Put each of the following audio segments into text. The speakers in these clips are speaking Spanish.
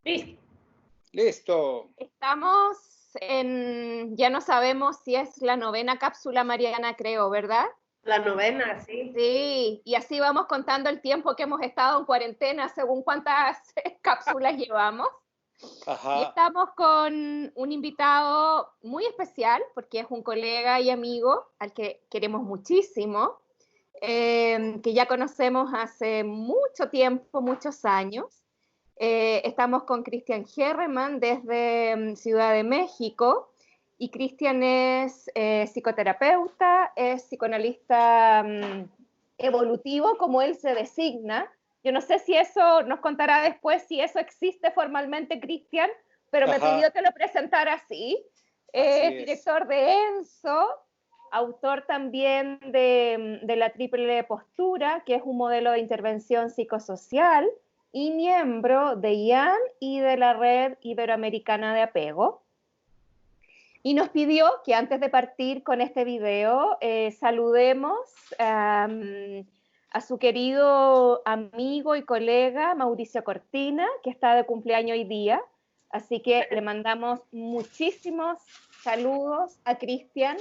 Listo. Listo. Estamos ya no sabemos si es la 9ª cápsula, Mariana, creo, ¿verdad? La 9ª, sí. Sí, y así vamos contando el tiempo que hemos estado en cuarentena según cuántas cápsulas llevamos. Ajá. Y estamos con un invitado muy especial, porque es un colega y amigo al que queremos muchísimo, que ya conocemos hace mucho tiempo, muchos años. Estamos con Cristian Herremann desde Ciudad de México, y Cristian es psicoterapeuta, es psicoanalista evolutivo, como él se designa. Yo no sé si eso nos contará después, si eso existe formalmente, Cristian, pero me pidió que lo presentara así. Es director de ENSO, autor también de la Triple Postura, que es un modelo de intervención psicosocial, y miembro de IAN y de la Red Iberoamericana de Apego. Y nos pidió que antes de partir con este video saludemos a su querido amigo y colega Mauricio Cortina, que está de cumpleaños hoy día. Así que le mandamos muchísimos saludos a Cristian,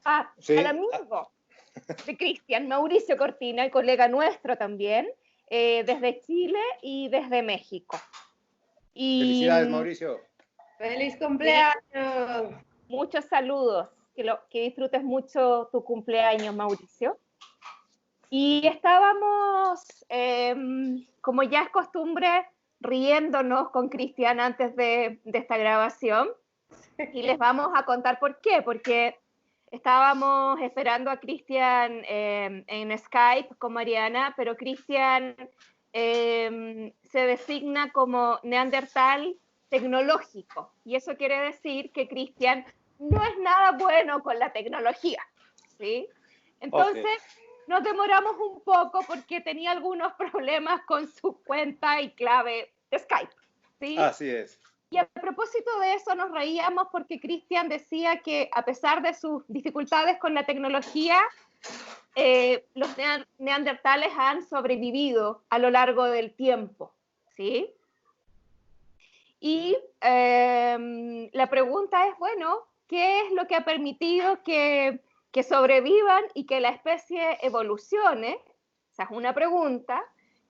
al amigo de Cristian, Mauricio Cortina, el colega nuestro también, desde Chile y desde México. Felicidades, Mauricio. ¡Feliz cumpleaños! Muchos saludos, que disfrutes mucho tu cumpleaños, Mauricio. Y estábamos, como ya es costumbre, riéndonos con Cristian antes de esta grabación, y les vamos a contar por qué, porque estábamos esperando a Cristian en Skype con Mariana, pero Cristian se designa como neandertal tecnológico, y eso quiere decir que Cristian no es nada bueno con la tecnología, ¿sí? Entonces nos demoramos un poco porque tenía algunos problemas con su cuenta y clave de Skype, ¿sí? Así es. Y a propósito de eso nos reíamos porque Cristian decía que a pesar de sus dificultades con la tecnología, los neandertales han sobrevivido a lo largo del tiempo, ¿sí? Y la pregunta es, bueno, ¿qué es lo que ha permitido que sobrevivan y que la especie evolucione? Esa es una pregunta.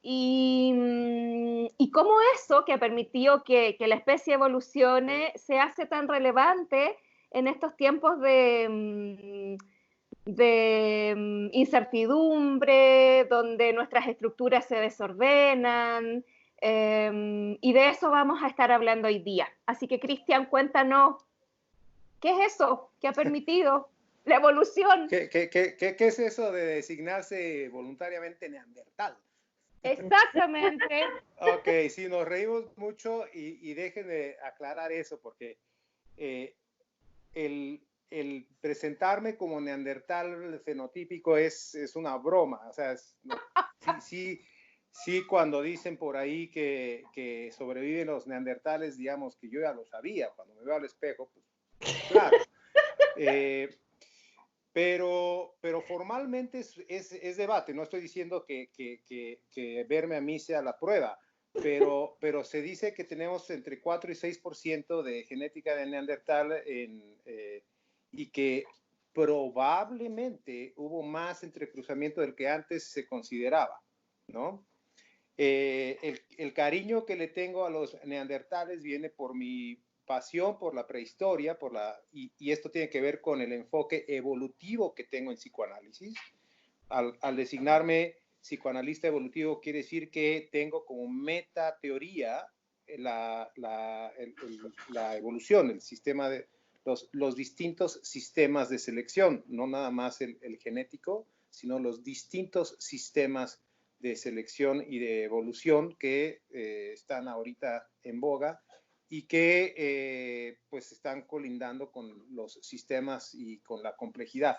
Y cómo eso que ha permitido que la especie evolucione se hace tan relevante en estos tiempos de incertidumbre, donde nuestras estructuras se desordenan, y de eso vamos a estar hablando hoy día. Así que, Cristian, cuéntanos, ¿qué es eso que ha permitido la evolución? ¿Qué es eso de designarse voluntariamente neandertal? Exactamente. Ok, sí, nos reímos mucho y déjenme aclarar eso, porque el presentarme como neandertal fenotípico es una broma. O sea, sí, cuando dicen por ahí que sobreviven los neandertales, digamos que yo ya lo sabía. Cuando me veo al espejo, pues claro. Pero formalmente es debate. No estoy diciendo que verme a mí sea la prueba, pero se dice que tenemos entre 4 y 6% de genética de neandertal y que probablemente hubo más entrecruzamiento del que antes se consideraba, ¿no? El cariño que le tengo a los neandertales viene por mi pasión por la prehistoria, y esto tiene que ver con el enfoque evolutivo que tengo en psicoanálisis. Al designarme psicoanalista evolutivo, quiere decir que tengo como metateoría la evolución, el sistema de los distintos sistemas de selección, no nada más el genético, sino los distintos sistemas de selección y de evolución que están ahorita en boga y que pues están colindando con los sistemas y con la complejidad.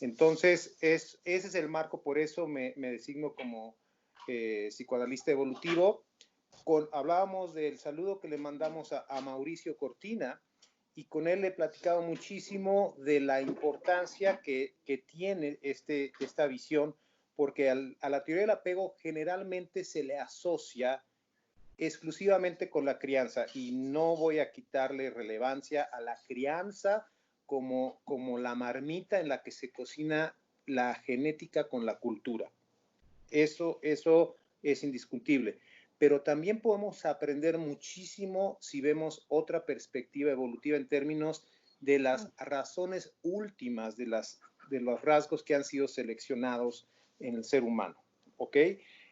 Entonces, ese es el marco, por eso me designo como psicoanalista evolutivo. Hablábamos del saludo que le mandamos a Mauricio Cortina, y con él he platicado muchísimo de la importancia que tiene esta visión, porque a la teoría del apego generalmente se le asocia exclusivamente con la crianza, y no voy a quitarle relevancia a la crianza como la marmita en la que se cocina la genética con la cultura. Eso es indiscutible. Pero también podemos aprender muchísimo si vemos otra perspectiva evolutiva en términos de las razones últimas de los rasgos que han sido seleccionados en el ser humano. ¿Ok?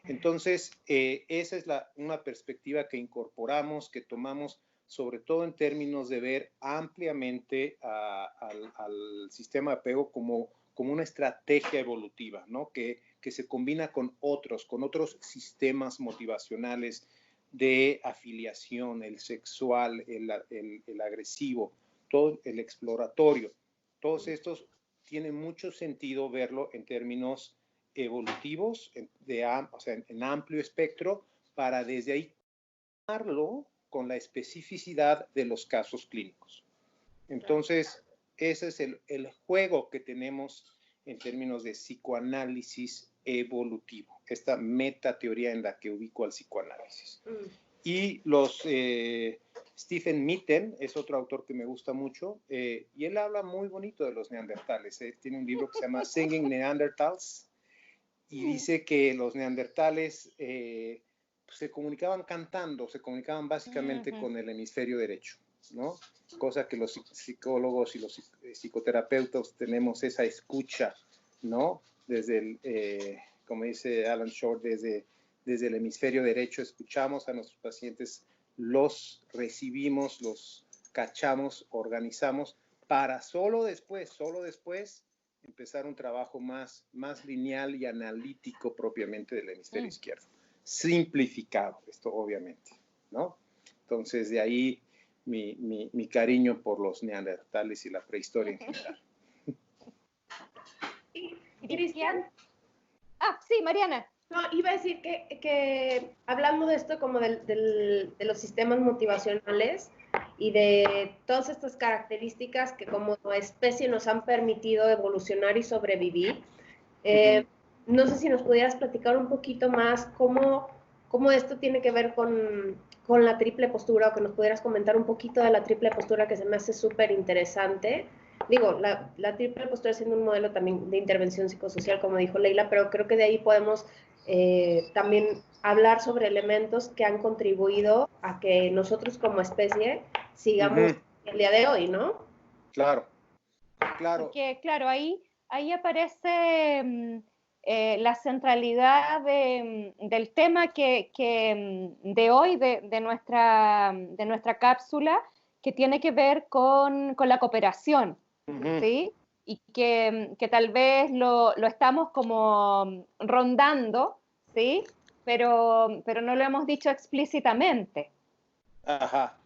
Entonces, esa es una perspectiva que incorporamos, que tomamos, sobre todo en términos de ver ampliamente al sistema de apego como una estrategia evolutiva, ¿no? Que se combina con otros sistemas motivacionales de afiliación, el sexual, el agresivo, todo el exploratorio. Todos estos tienen mucho sentido verlo en términos evolutivos, o sea, en amplio espectro, para desde ahí tomarlo con la especificidad de los casos clínicos. Entonces, ese es el juego que tenemos en términos de psicoanálisis evolutivo, esta metateoría en la que ubico al psicoanálisis. Y Stephen Mitten es otro autor que me gusta mucho, y él habla muy bonito de los neandertales. Tiene un libro que se llama Singing Neanderthals, y dice que los neandertales se comunicaban cantando, se comunicaban básicamente con el hemisferio derecho, ¿no? Cosa que los psicólogos y los psicoterapeutas tenemos esa escucha, ¿no? Desde como dice Alan Shore, desde el hemisferio derecho escuchamos a nuestros pacientes, los recibimos, los cachamos, organizamos, para solo después empezar un trabajo más lineal y analítico propiamente del hemisferio izquierdo. Simplificado, esto obviamente, ¿no? Entonces, de ahí mi cariño por los neandertales y la prehistoria en general. Y Cristian. Sí, Mariana. No, iba a decir que hablando de esto como de los sistemas motivacionales y de todas estas características que como especie nos han permitido evolucionar y sobrevivir, no sé si nos pudieras platicar un poquito más cómo esto tiene que ver con la triple postura, o que nos pudieras comentar un poquito de la triple postura, que se me hace súper interesante. Digo, la triple postura siendo un modelo también de intervención psicosocial, como dijo Leila, pero creo que de ahí podemos también hablar sobre elementos que han contribuido a que nosotros como especie sigamos el día de hoy, ¿no? Claro. Porque, claro, ahí aparece la centralidad del tema de hoy, de nuestra cápsula, que tiene que ver con la cooperación, ¿sí? Y que tal vez lo estamos como rondando, ¿sí? Pero no lo hemos dicho explícitamente. Ajá.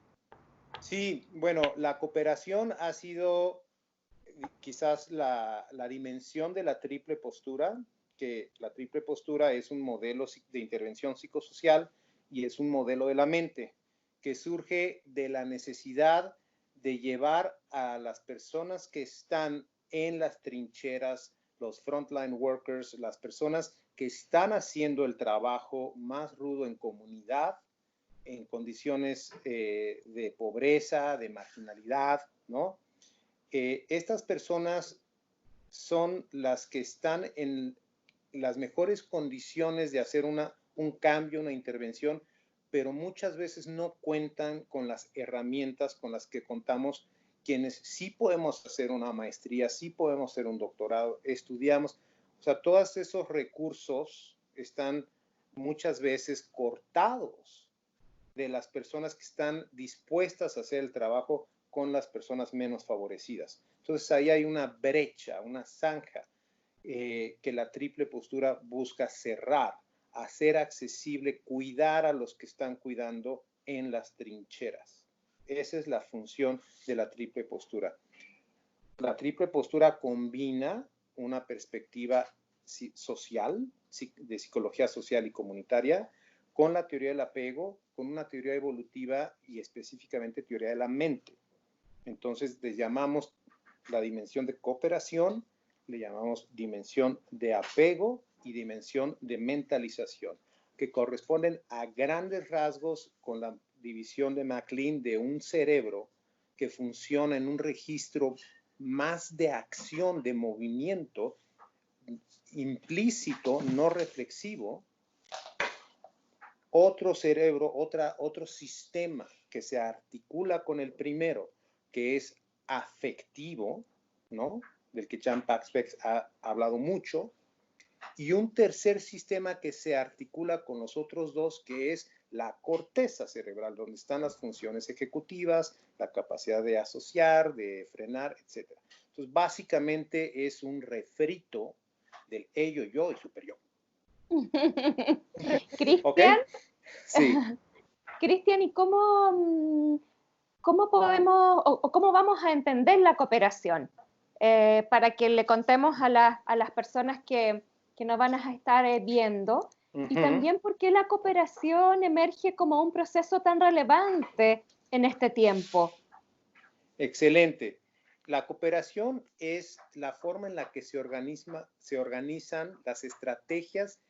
Sí, bueno, la cooperación ha sido quizás la dimensión de la triple postura, que la triple postura es un modelo de intervención psicosocial y es un modelo de la mente que surge de la necesidad de llevar a las personas que están en las trincheras, los frontline workers, las personas que están haciendo el trabajo más rudo en comunidad, en condiciones de pobreza, de marginalidad, ¿no? Estas personas son las que están en las mejores condiciones de hacer un cambio, una intervención, pero muchas veces no cuentan con las herramientas con las que contamos quienes sí podemos hacer una maestría, sí podemos hacer un doctorado, estudiamos. O sea, todos esos recursos están muchas veces cortados de las personas que están dispuestas a hacer el trabajo con las personas menos favorecidas. Entonces ahí hay una brecha, una zanja que la triple postura busca cerrar, hacer accesible, cuidar a los que están cuidando en las trincheras. Esa es la función de la triple postura. La triple postura combina una perspectiva social, de psicología social y comunitaria, con la teoría del apego, con una teoría evolutiva y específicamente teoría de la mente. Entonces, le llamamos la dimensión de cooperación, le llamamos dimensión de apego y dimensión de mentalización. que corresponden a grandes rasgos con la división de MacLean de un cerebro que funciona en un registro más de acción, de movimiento implícito, no reflexivo. Otro cerebro, otro sistema que se articula con el primero, que es afectivo, ¿no? Del que Jan Paxbeck ha hablado mucho, y un tercer sistema que se articula con los otros dos, que es la corteza cerebral, donde están las funciones ejecutivas, la capacidad de asociar, de frenar, etc. Entonces, básicamente es un refrito del ello, yo y superyo. Cristian, ¿Okay? Sí. Cristian, ¿y cómo podemos o cómo vamos a entender la cooperación? Para que le contemos a las personas que nos van a estar viendo, y también por qué la cooperación emerge como un proceso tan relevante en este tiempo. Excelente. La cooperación es la forma en la que se organizan las estrategias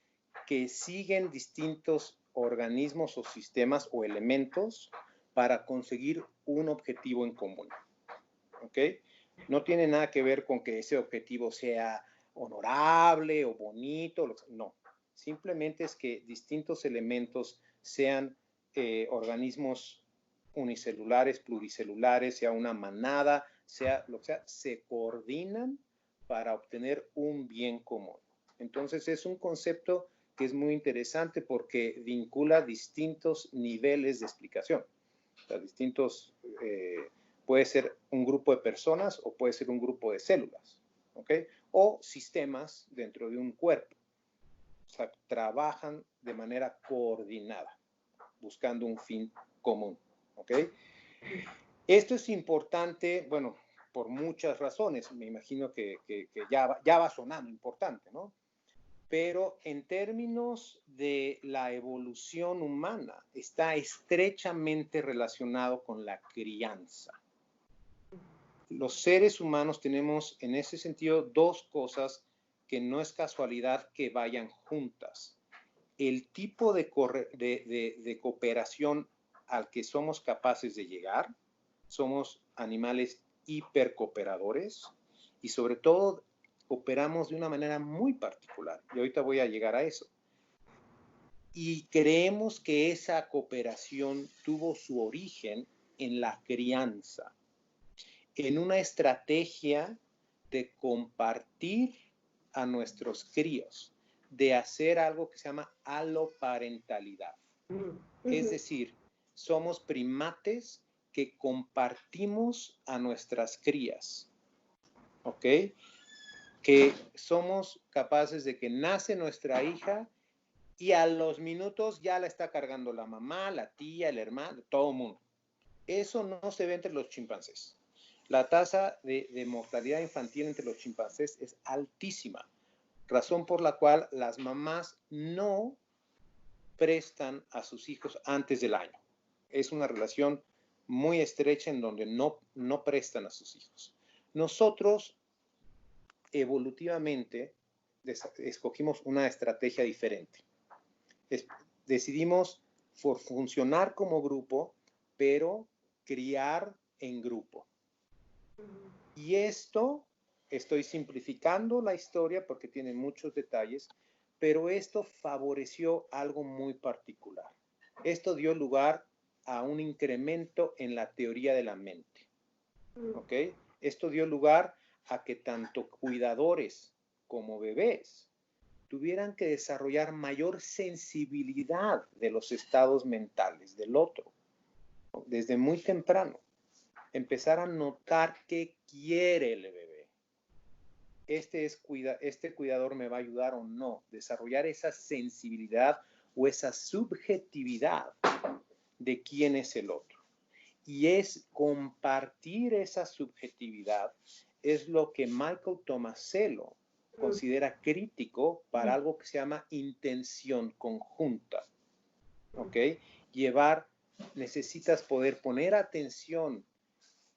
que siguen distintos organismos o sistemas o elementos para conseguir un objetivo en común. ¿Ok? No tiene nada que ver con que ese objetivo sea honorable o bonito, no. Simplemente es que distintos elementos sean organismos unicelulares, pluricelulares, sea una manada, sea lo que sea, se coordinan para obtener un bien común. Entonces es un concepto que es muy interesante porque vincula distintos niveles de explicación. O sea, puede ser un grupo de personas o puede ser un grupo de células, ¿ok? O sistemas dentro de un cuerpo. O sea, trabajan de manera coordinada, buscando un fin común, ¿ok? Esto es importante, bueno, por muchas razones. Me imagino que ya va sonando importante, ¿no? Pero en términos de la evolución humana, está estrechamente relacionado con la crianza. Los seres humanos tenemos en ese sentido dos cosas que no es casualidad que vayan juntas. El tipo de cooperación al que somos capaces de llegar, somos animales hipercooperadores y sobre todo operamos de una manera muy particular. Y ahorita voy a llegar a eso. Y creemos que esa cooperación tuvo su origen en la crianza, en una estrategia de compartir a nuestros críos, de hacer algo que se llama aloparentalidad. Es decir, somos primates que compartimos a nuestras crías, ¿ok? Que somos capaces de que nace nuestra hija y a los minutos ya la está cargando la mamá, la tía, el hermano, todo el mundo. Eso no se ve entre los chimpancés. La tasa de mortalidad infantil entre los chimpancés es altísima, razón por la cual las mamás no prestan a sus hijos antes del año. Es una relación muy estrecha en donde no prestan a sus hijos. Nosotros evolutivamente escogimos una estrategia diferente. Decidimos funcionar como grupo, pero criar en grupo. Y esto, estoy simplificando la historia porque tiene muchos detalles, pero esto favoreció algo muy particular. Esto dio lugar a un incremento en la teoría de la mente. ¿Ok? Esto dio lugar a que tanto cuidadores como bebés tuvieran que desarrollar mayor sensibilidad de los estados mentales del otro, ¿no? Desde muy temprano. Empezar a notar qué quiere el bebé. Este cuidador me va a ayudar o no. Desarrollar esa sensibilidad o esa subjetividad de quién es el otro. Y es compartir esa subjetividad, es lo que Michael Tomasello considera crítico para algo que se llama intención conjunta. ¿Ok? Necesitas poder poner atención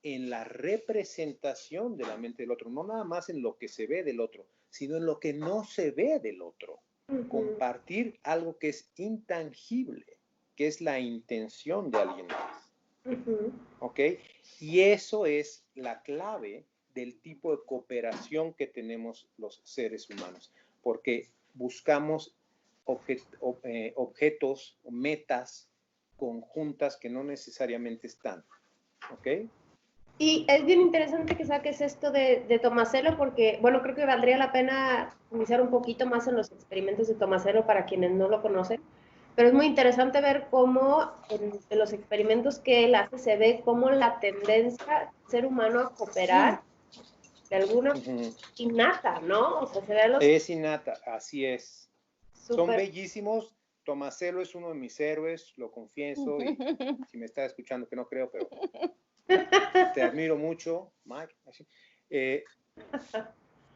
en la representación de la mente del otro, no nada más en lo que se ve del otro, sino en lo que no se ve del otro. compartir algo que es intangible, que es la intención de alguien más. ¿Ok? Y eso es la clave del tipo de cooperación que tenemos los seres humanos, porque buscamos objetos o metas conjuntas que no necesariamente están. ¿Ok? Y es bien interesante que saques esto de Tomasello porque, bueno, creo que valdría la pena iniciar un poquito más en los experimentos de Tomasello para quienes no lo conocen, pero es muy interesante ver cómo en los experimentos que él hace se ve cómo la tendencia del ser humano a cooperar de alguna innata, ¿no? O sea, se ve los... Es innata, así es. Son Súper. bellísimos. Tomasello es uno de mis héroes, lo confieso, y si me está escuchando, que no creo, pero te admiro mucho, Mike.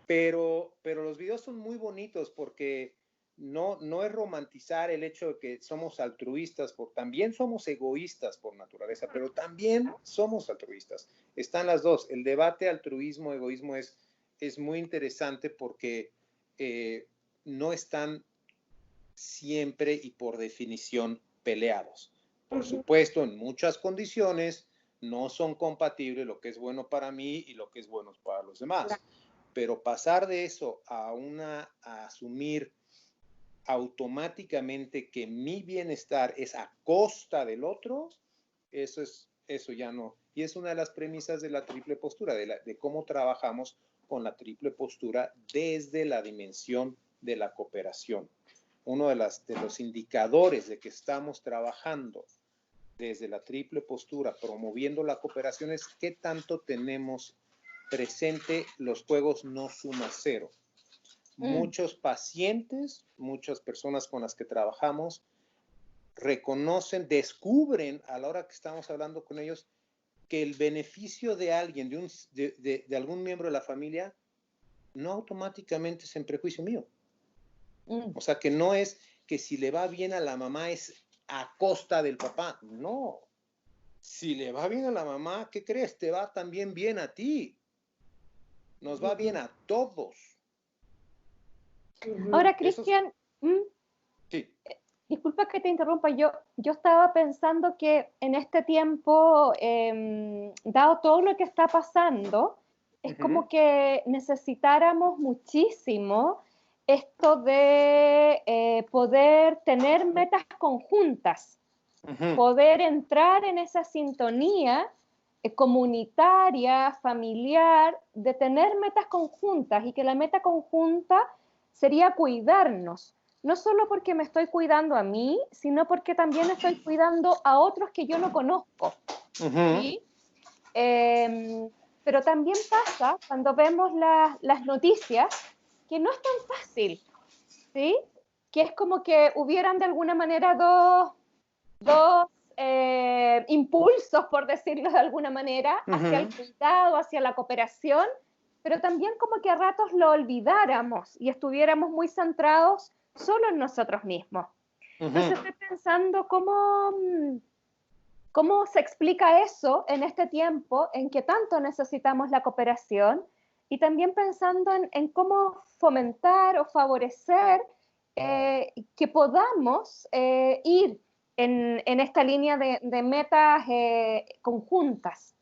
Pero los videos son muy bonitos porque no es romantizar el hecho de que somos altruistas, también somos egoístas por naturaleza, pero también somos altruistas. Están las dos. El debate altruismo-egoísmo es muy interesante porque no están siempre y por definición peleados. Por supuesto, en muchas condiciones no son compatibles lo que es bueno para mí y lo que es bueno para los demás. Pero pasar de eso a asumir automáticamente que mi bienestar es a costa del otro, eso ya no. Y es una de las premisas de la triple postura, de cómo trabajamos con la triple postura desde la dimensión de la cooperación. Uno de los indicadores de que estamos trabajando desde la triple postura, promoviendo la cooperación, es qué tanto tenemos presente los juegos no suma cero. Muchos pacientes, muchas personas con las que trabajamos, reconocen, descubren a la hora que estamos hablando con ellos que el beneficio de alguien, de algún miembro de la familia, no automáticamente es en prejuicio mío. O sea, que no es que si le va bien a la mamá es a costa del papá. No. Si le va bien a la mamá, ¿qué crees? Te va también bien a ti. Nos va bien a todos. Ahora, Cristian, sí. Disculpa que te interrumpa, yo estaba pensando que en este tiempo, dado todo lo que está pasando, es como que necesitáramos muchísimo esto de poder tener metas conjuntas, poder entrar en esa sintonía comunitaria, familiar, de tener metas conjuntas y que la meta conjunta sería cuidarnos. No solo porque me estoy cuidando a mí, sino porque también estoy cuidando a otros que yo no conozco. ¿Sí? Pero también pasa cuando vemos las noticias que no es tan fácil, ¿sí? Que es como que hubieran de alguna manera dos impulsos, por decirlo de alguna manera, hacia el cuidado, hacia la cooperación, pero también como que a ratos lo olvidáramos y estuviéramos muy centrados solo en nosotros mismos. Entonces estoy pensando cómo se explica eso en este tiempo en que tanto necesitamos la cooperación y también pensando en cómo fomentar o favorecer que podamos ir en esta línea de metas conjuntas.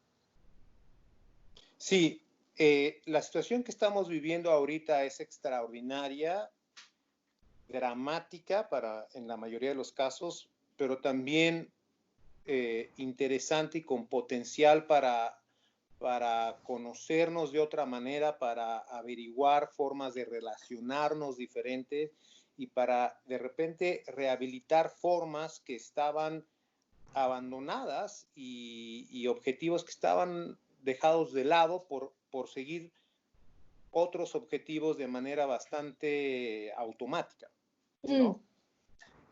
Sí, la situación que estamos viviendo ahorita es extraordinaria, dramática en la mayoría de los casos, pero también interesante y con potencial para conocernos de otra manera, para averiguar formas de relacionarnos diferentes y para de repente rehabilitar formas que estaban abandonadas y objetivos que estaban dejados de lado por seguir otros objetivos de manera bastante automática, ¿no?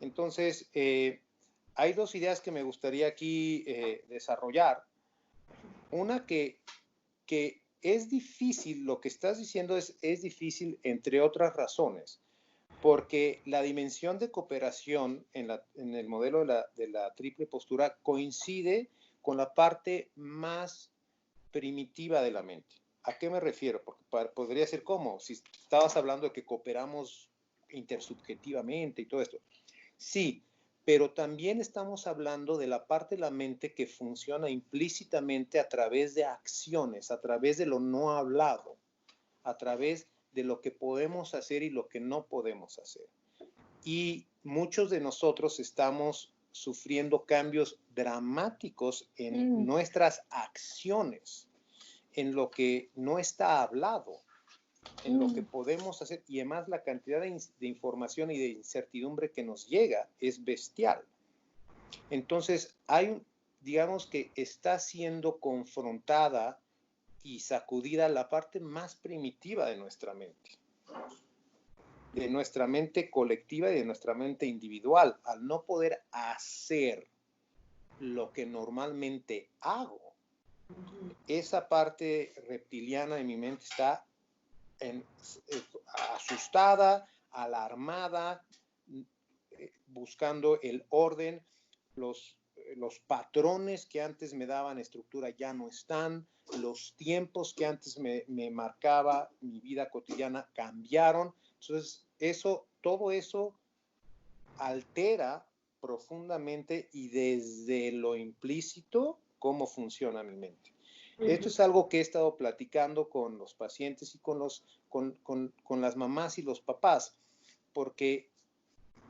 Entonces, hay dos ideas que me gustaría aquí desarrollar. Una que es difícil, lo que estás diciendo es difícil entre otras razones, porque la dimensión de cooperación en el modelo de la triple postura coincide con la parte más primitiva de la mente. ¿A qué me refiero? Porque podría ser como, si estabas hablando de que cooperamos intersubjetivamente y todo esto. Sí, pero también estamos hablando de la parte de la mente que funciona implícitamente a través de acciones, a través de lo no hablado, a través de lo que podemos hacer y lo que no podemos hacer. Y muchos de nosotros estamos sufriendo cambios dramáticos en nuestras acciones, en lo que no está hablado, en lo que podemos hacer, y además la cantidad de información y de incertidumbre que nos llega es bestial. Entonces, digamos que está siendo confrontada y sacudida la parte más primitiva de nuestra mente colectiva y de nuestra mente individual, al no poder hacer lo que normalmente hago. Esa parte reptiliana de mi mente está asustada, alarmada, buscando el orden. Los patrones que antes me daban estructura ya no están, los tiempos que antes me marcaba mi vida cotidiana cambiaron. Entonces, todo eso altera profundamente y desde lo implícito cómo funciona mi mente. Esto es algo que he estado platicando con los pacientes y con las mamás y los papás, porque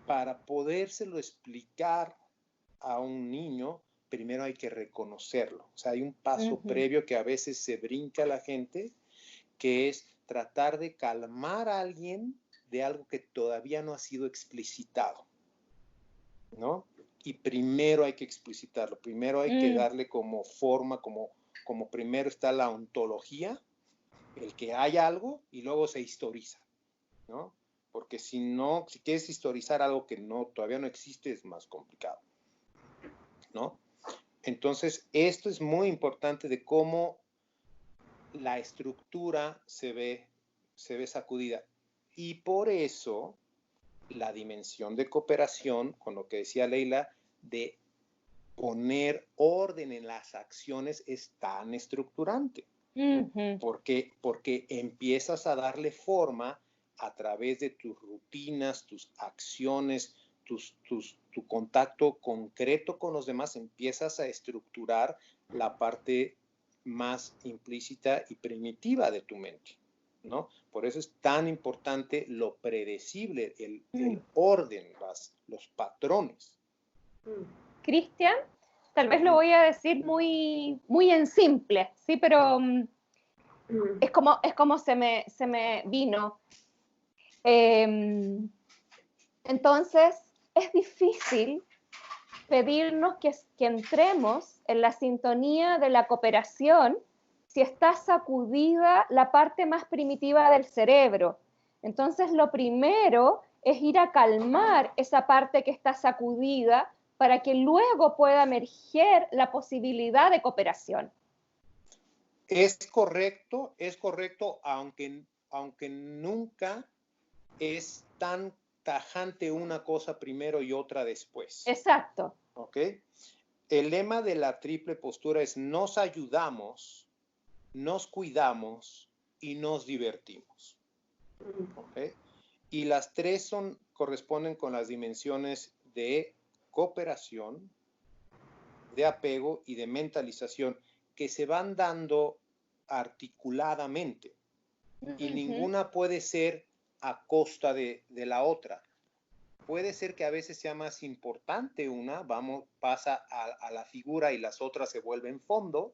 para podérselo explicar a un niño, primero hay que reconocerlo. O sea, hay un paso previo que a veces se brinca la gente, que es tratar de calmar a alguien de algo que todavía no ha sido explicitado, ¿no? Y primero hay que explicitarlo, primero hay que darle como forma, como primero está la ontología, el que hay algo, y luego se historiza, ¿no? Porque si quieres historizar algo que todavía no existe, es más complicado, ¿no? Entonces, esto es muy importante de cómo la estructura se ve sacudida. Y por eso, la dimensión de cooperación, con lo que decía Leila, de poner orden en las acciones es tan estructurante. Porque empiezas a darle forma a través de tus rutinas, tus acciones, tu contacto concreto con los demás, empiezas a estructurar la parte más implícita y primitiva de tu mente, ¿no? Por eso es tan importante lo predecible, el orden, los patrones. Cristian, tal vez lo voy a decir muy, muy en simple, ¿sí? Pero es como se me vino. Entonces, es difícil pedirnos que entremos en la sintonía de la cooperación si está sacudida la parte más primitiva del cerebro. Entonces, lo primero es ir a calmar esa parte que está sacudida para que luego pueda emerger la posibilidad de cooperación. Es correcto, aunque nunca es tan tajante una cosa primero y otra después. Exacto. ¿Ok? El lema de la triple postura es: nos ayudamos, nos cuidamos y nos divertimos. ¿Ok? Y las tres corresponden con las dimensiones de cooperación, de apego y de mentalización, que se van dando articuladamente. Y ninguna puede ser a costa de la otra. Puede ser que a veces sea más importante una, pasa a la figura y las otras se vuelven fondo,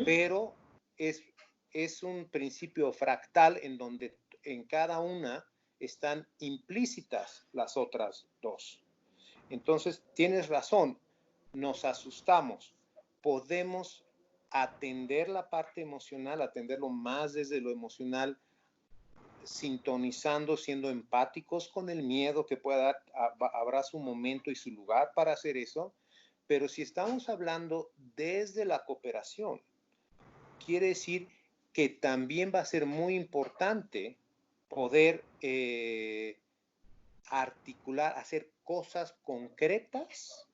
pero es un principio fractal en donde en cada una están implícitas las otras dos. Entonces, tienes razón, nos asustamos, podemos atender la parte emocional, atenderlo más desde lo emocional, sintonizando, siendo empáticos con el miedo que pueda dar, habrá su momento y su lugar para hacer eso, pero si estamos hablando desde la cooperación, quiere decir que también va a ser muy importante poder articular, hacer cosas concretas,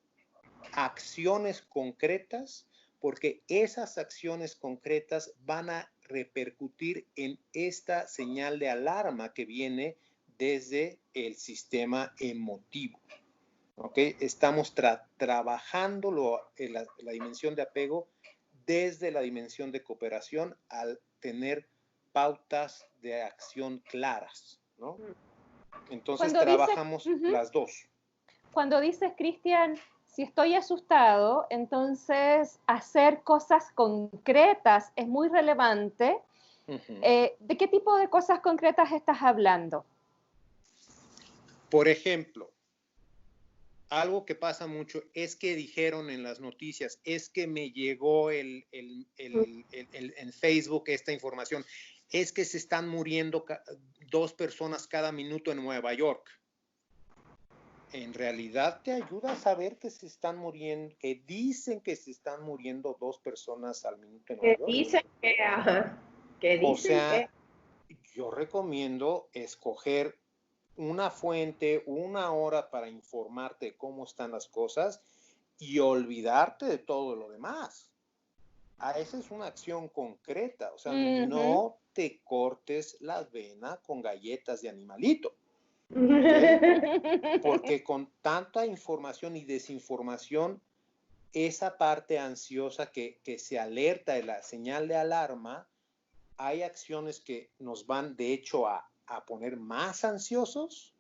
acciones concretas, porque esas acciones concretas van a repercutir en esta señal de alarma que viene desde el sistema emotivo. ¿Okay? Estamos trabajando la dimensión de apego desde la dimensión de cooperación al tener pautas de acción claras, ¿no? Entonces trabajamos las dos. Cuando dices, Cristian, si estoy asustado, entonces hacer cosas concretas es muy relevante. ¿De qué tipo de cosas concretas estás hablando? Por ejemplo, algo que pasa mucho es que dijeron en las noticias, es que me llegó en Facebook esta información, es que se están muriendo 2 personas cada minuto en Nueva York. En realidad te ayuda a saber que se están muriendo, que dicen que se están muriendo 2 personas al minuto en Nueva York. Que dicen o sea, yo recomiendo escoger una fuente, una hora para informarte de cómo están las cosas y olvidarte de todo lo demás. Esa es una acción concreta, o sea, no te cortes la vena con galletas de animalito. ¿Okay? Porque con tanta información y desinformación, esa parte ansiosa que se alerta de la señal de alarma, hay acciones que nos van de hecho a poner más ansiosos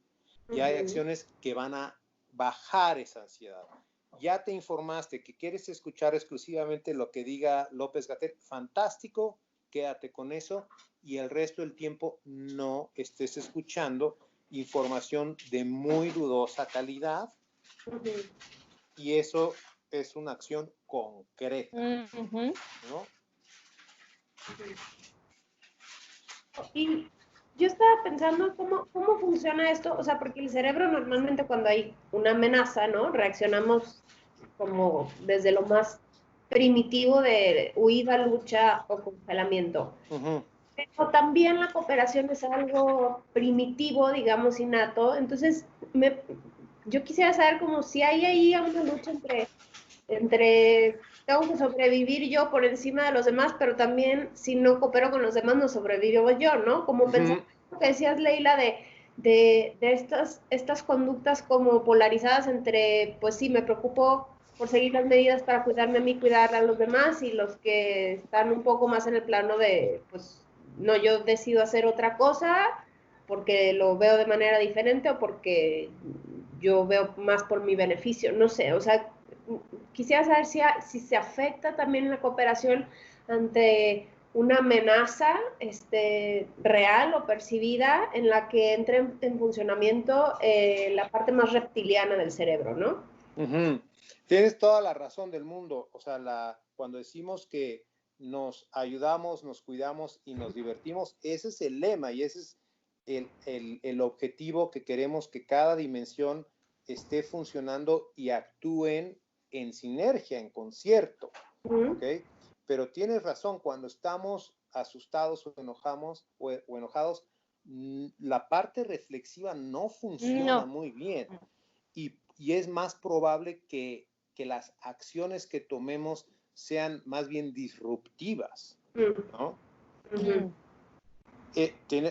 y hay acciones que van a bajar esa ansiedad. Ya te informaste que quieres escuchar exclusivamente lo que diga López-Gatell, fantástico, quédate con eso y el resto del tiempo no estés escuchando información de muy dudosa calidad y eso es una acción concreta, ¿no? Y yo estaba pensando cómo funciona esto, o sea, porque el cerebro normalmente cuando hay una amenaza, ¿no? Reaccionamos como desde lo más primitivo de huida, lucha o congelamiento. Pero también la cooperación es algo primitivo, digamos, innato. Entonces, yo quisiera saber como si hay ahí una lucha entre tengo que sobrevivir yo por encima de los demás, pero también si no coopero con los demás no sobrevivo yo, ¿no? Como pensando que decías, Leila, de estas conductas como polarizadas entre, pues sí, me preocupo por seguir las medidas para cuidarme a mí, cuidar a los demás, y los que están un poco más en el plano de, pues, no, yo decido hacer otra cosa porque lo veo de manera diferente o porque yo veo más por mi beneficio, no sé, o sea, quisiera saber si se afecta también la cooperación ante una amenaza real o percibida en la que entre en funcionamiento la parte más reptiliana del cerebro, ¿no? Tienes toda la razón del mundo. O sea, cuando decimos que nos ayudamos, nos cuidamos y nos divertimos, ese es el lema y ese es el objetivo que queremos, que cada dimensión esté funcionando y actúen en sinergia, en concierto. ¿Okay? Pero tienes razón, cuando estamos asustados o enojados, la parte reflexiva no funciona muy bien y es más probable que las acciones que tomemos sean más bien disruptivas, ¿no?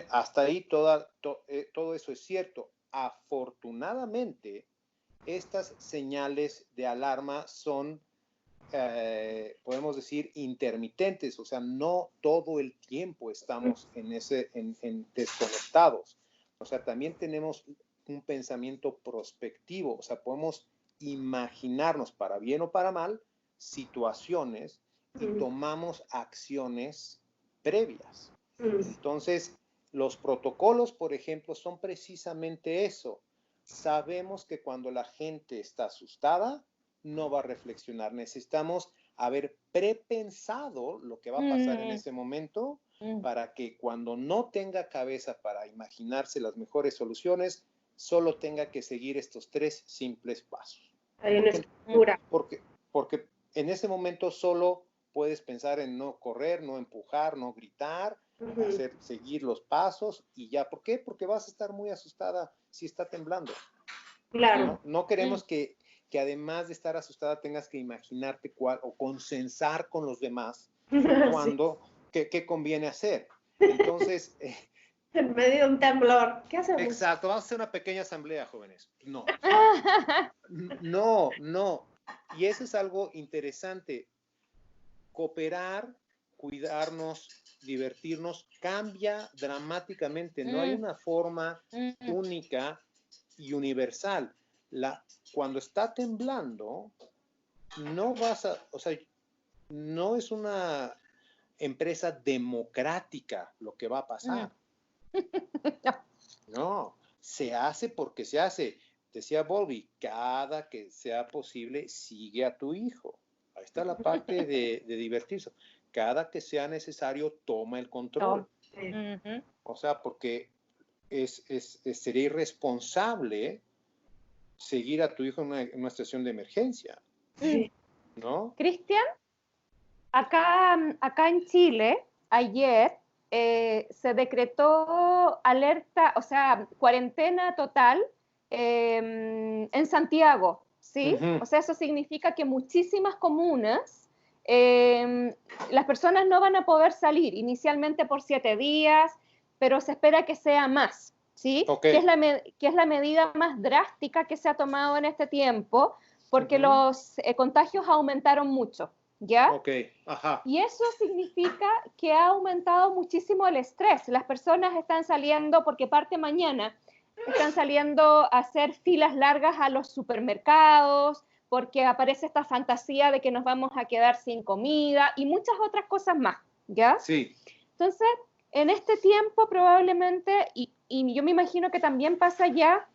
Hasta ahí todo eso es cierto. Afortunadamente, estas señales de alarma son, podemos decir, intermitentes, o sea, no todo el tiempo estamos en desconectados. O sea, también tenemos un pensamiento prospectivo, o sea, podemos imaginarnos, para bien o para mal, situaciones y tomamos acciones previas. Entonces, los protocolos, por ejemplo, son precisamente eso. Sabemos que cuando la gente está asustada, no va a reflexionar. Necesitamos haber prepensado lo que va a pasar en ese momento para que cuando no tenga cabeza para imaginarse las mejores soluciones, solo tenga que seguir estos 3 simples pasos. Hay una estructura. Porque en ese momento solo puedes pensar en no correr, no empujar, no gritar, seguir los pasos y ya. ¿Por qué? Porque vas a estar muy asustada si está temblando. Claro. No queremos que además de estar asustada tengas que imaginarte o consensar con los demás qué conviene hacer. Entonces, En medio de un temblor. ¿Qué hacemos? Exacto, vamos a hacer una pequeña asamblea, jóvenes. No, no. Y eso es algo interesante. Cooperar, cuidarnos, divertirnos, cambia dramáticamente. No hay una forma única y universal. Cuando está temblando, no vas a, o sea, no es una empresa democrática lo que va a pasar. No, se hace porque se hace. Decía Bobby, cada que sea posible, sigue a tu hijo. Ahí está la parte de divertirse. Cada que sea necesario, toma el control. O sea, porque sería irresponsable seguir a tu hijo en una situación de emergencia. Sí. ¿No? Cristian, acá en Chile, ayer se decretó alerta, o sea, cuarentena total en Santiago, ¿sí? O sea, eso significa que muchísimas comunas, las personas no van a poder salir, inicialmente por 7 días, pero se espera que sea más, ¿sí? Okay. Que es la medida más drástica que se ha tomado en este tiempo, porque los contagios aumentaron mucho, ¿ya? Ok, ajá. Y eso significa que ha aumentado muchísimo el estrés. Las personas están saliendo, porque parte mañana, están saliendo a hacer filas largas a los supermercados, porque aparece esta fantasía de que nos vamos a quedar sin comida y muchas otras cosas más, ¿ya? Sí. Entonces, en este tiempo probablemente, y yo me imagino que también pasa ya,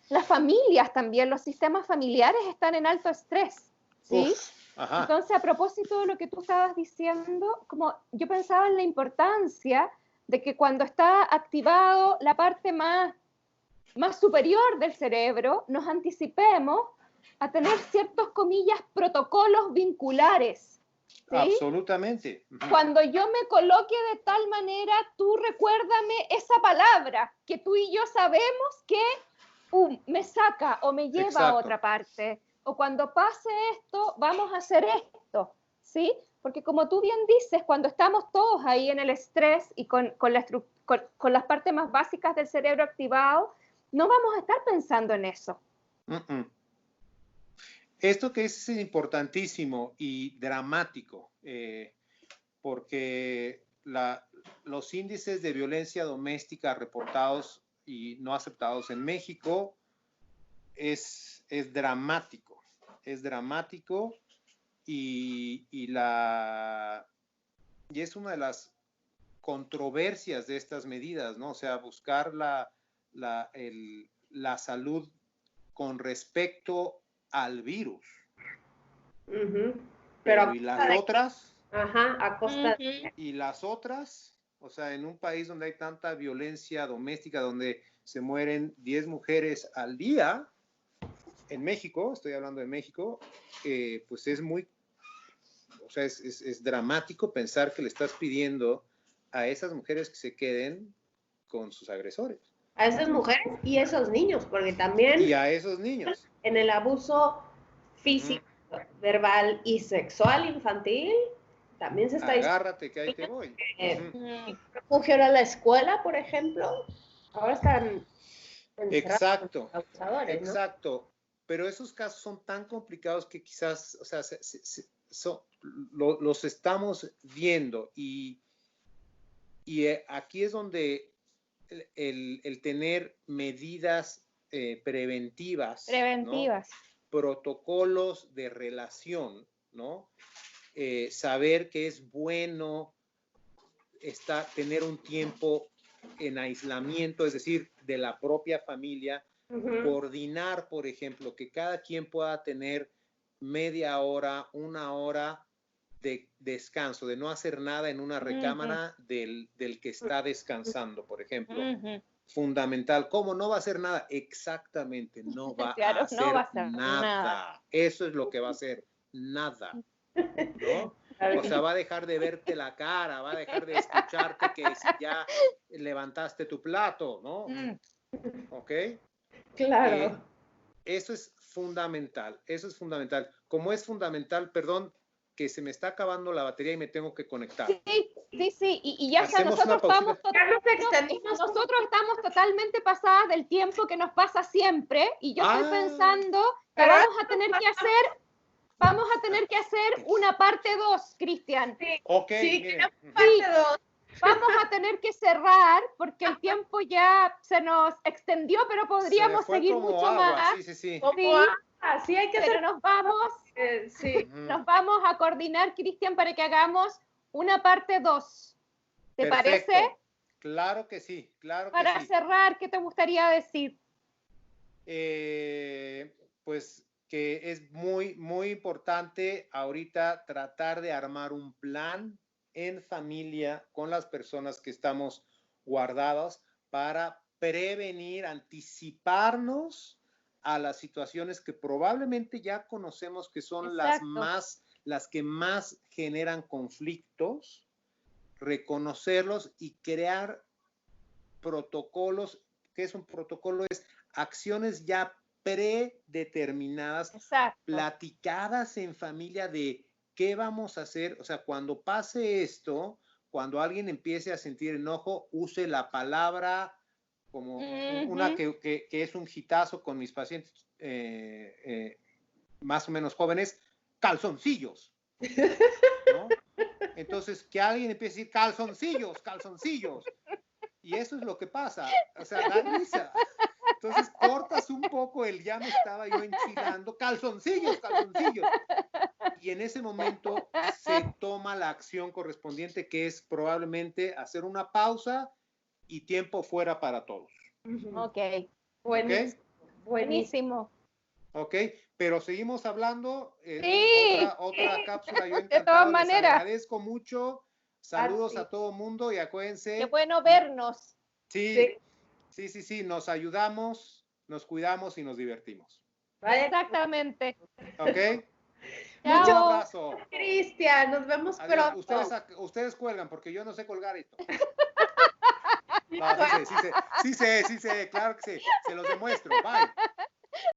las familias también, los sistemas familiares están en alto estrés, ¿sí? Ajá. Entonces, a propósito de lo que tú estabas diciendo, como yo pensaba en la importancia de que cuando está activado la parte más superior del cerebro, nos anticipemos a tener ciertos, comillas, protocolos vinculares, ¿sí? Absolutamente. Cuando yo me coloque de tal manera, tú recuérdame esa palabra que tú y yo sabemos que me saca o me lleva a otra parte. O cuando pase esto, vamos a hacer esto, ¿sí? Porque como tú bien dices, cuando estamos todos ahí en el estrés y con las partes más básicas del cerebro activado, no vamos a estar pensando en eso. Esto que es importantísimo y dramático, porque los índices de violencia doméstica reportados y no aceptados en México es dramático. Es dramático y es una de las controversias de estas medidas, ¿no? O sea, buscar la salud con respecto al virus. Pero ¿y las otras? Ajá, a costa. Y las otras, o sea, en un país donde hay tanta violencia doméstica, donde se mueren 10 mujeres al día, en México, estoy hablando de México, pues es muy, o sea, es dramático pensar que le estás pidiendo a esas mujeres que se queden con sus agresores. A esas mujeres y esos niños, porque también... Y a esos niños. En el abuso físico, verbal y sexual infantil, también se está... Agárrate que ahí te voy. Refugio era la escuela, por ejemplo. Ahora están... Exacto, abusadores, exacto. ¿No? Pero esos casos son tan complicados que quizás, o sea, los estamos viendo y aquí es donde el tener medidas preventivas, ¿no? Protocolos de relación, ¿no? Saber que es bueno tener un tiempo en aislamiento, es decir, de la propia familia, coordinar, por ejemplo, que cada quien pueda tener media hora, 1 hora de descanso, de no hacer nada en una recámara del que está descansando, por ejemplo. Fundamental. ¿Cómo no va a hacer nada? Exactamente, no va a hacer nada. Eso es lo que va a hacer, nada. ¿No? O sea, va a dejar de verte la cara, va a dejar de escucharte que si ya levantaste tu plato, ¿no? ¿Ok? Claro. Eso es fundamental, eso es fundamental. Como es fundamental, perdón, que se me está acabando la batería y me tengo que conectar. Sí, y ya sea, Hacemos una nosotros pausita. nosotros estamos totalmente pasadas del tiempo que nos pasa siempre, y yo estoy pensando que vamos a tener que hacer una parte 2, Cristian. Sí, Ok, sí, miren. parte 2. Vamos a tener que cerrar porque el tiempo ya se nos extendió, pero podríamos fue seguir como mucho agua, más. sí. Sí, Sí, hay que pero hacer. Sí. nos vamos a coordinar, Cristian, para que hagamos una parte 2. ¿Te Perfecto. parece? Claro que sí, claro que Para sí. cerrar, ¿qué te gustaría decir? Pues que es muy, muy importante ahorita tratar de armar un plan en familia con las personas que estamos guardadas para prevenir, anticiparnos a las situaciones que probablemente ya conocemos que son las que más generan conflictos, reconocerlos y crear protocolos. ¿Qué es un protocolo? Es acciones ya predeterminadas, platicadas en familia de qué vamos a hacer. O sea, cuando pase esto, cuando alguien empiece a sentir enojo, use la palabra como una que es un hitazo con mis pacientes más o menos jóvenes, calzoncillos, ¿no? Entonces, que alguien empiece a decir calzoncillos, calzoncillos. Y eso es lo que pasa, o sea, da risa. Entonces cortas un poco el ya me estaba yo enchilando, calzoncillos, calzoncillos. Y en ese momento se toma la acción correspondiente, que es probablemente hacer una pausa y tiempo fuera para todos. Ok. Buenísimo. Buenísimo. Ok, pero seguimos hablando. Otra cápsula. Yo encantado. De todas maneras. Les agradezco mucho. Saludos a todo mundo y acuérdense. Qué bueno vernos. Sí. Nos ayudamos, nos cuidamos y nos divertimos. Exactamente. ¿Ok? Chao. Un abrazo. Cristian, nos vemos pronto. Ustedes cuelgan porque yo no sé colgar esto. No, sí sé, claro que sí. Se los demuestro. Bye.